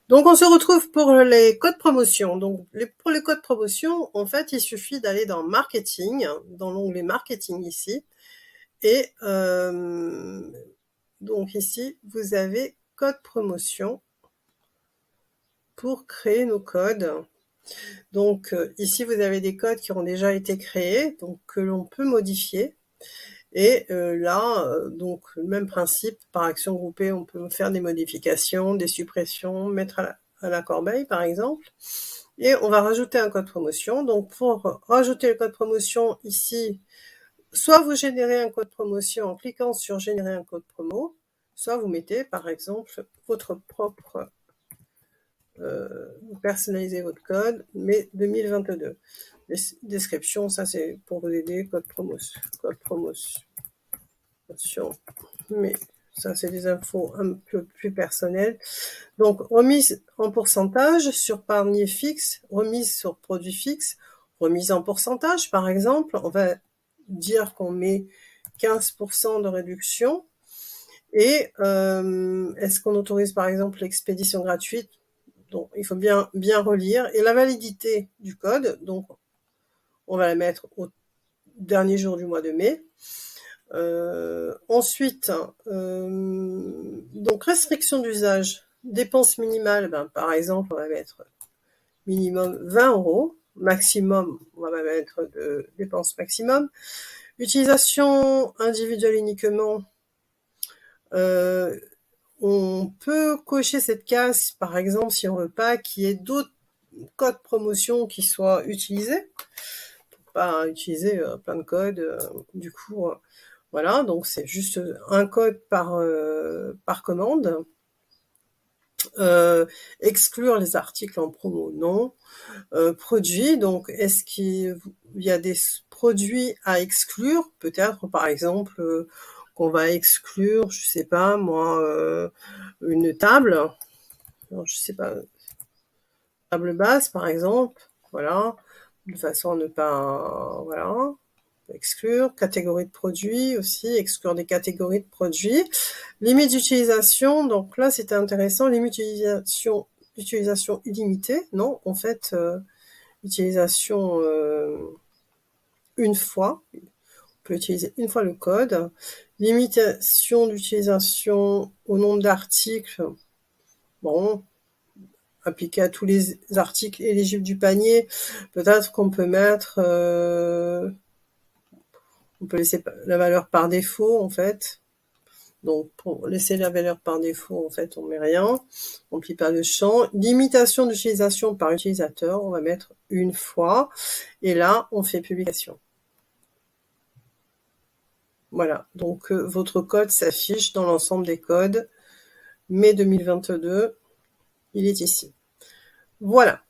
Donc on se retrouve pour les codes promotion. Donc pour les codes promotion, en fait, il suffit d'aller dans marketing, dans l'onglet marketing ici. Et donc ici, vous avez code promotion pour créer nos codes. Donc ici, vous avez des codes qui ont déjà été créés, donc que l'on peut modifier. Et là, donc le même principe, par action groupée, on peut faire des modifications, des suppressions, mettre à la corbeille par exemple. Et on va rajouter un code promotion. Donc pour rajouter le code promotion ici, soit vous générez un code promotion en cliquant sur générer un code promo, soit vous mettez par exemple votre propre, vous personnalisez votre code, mais 2022. Description, ça c'est pour vous aider, code promotion, mais ça c'est des infos un peu plus personnelles. Donc remise en pourcentage sur panier fixe, remise sur produit fixe, remise en pourcentage par exemple, on va dire qu'on met 15% de réduction. Et est-ce qu'on autorise par exemple l'expédition gratuite? Donc il faut bien relire. Et la validité du code, donc on va la mettre au dernier jour du mois de mai. Ensuite, donc restriction d'usage, dépenses minimales, par exemple, on va mettre minimum 20 €, maximum, on va mettre de dépenses maximum. Utilisation individuelle uniquement, on peut cocher cette case, par exemple, si on veut pas qu'il y ait d'autres codes promotion qui soient utilisés, pour pas utiliser plein de codes, du coup, voilà, donc c'est juste un code par commande. Exclure les articles en promo, non. Produits, donc est-ce qu'il y a des produits à exclure? Peut-être par exemple qu'on va exclure, je sais pas moi, une table, alors, je sais pas, table basse par exemple, voilà, de façon à ne pas, voilà, exclure. Catégorie de produits aussi, exclure des catégories de produits. Limite d'utilisation, donc là c'était intéressant, limite d'utilisation illimitée, non, en fait, utilisation une fois, on peut utiliser une fois le code. Limitation d'utilisation au nombre d'articles, bon, appliqué à tous les articles éligibles du panier, peut-être qu'on peut mettre, on peut laisser la valeur par défaut en fait. Donc pour laisser la valeur par défaut, en fait, on met rien, on plie pas le champ. Limitation d'utilisation par utilisateur, on va mettre une fois, et là on fait publication. Voilà, donc votre code s'affiche dans l'ensemble des codes. Mai 2022, il est ici. Voilà.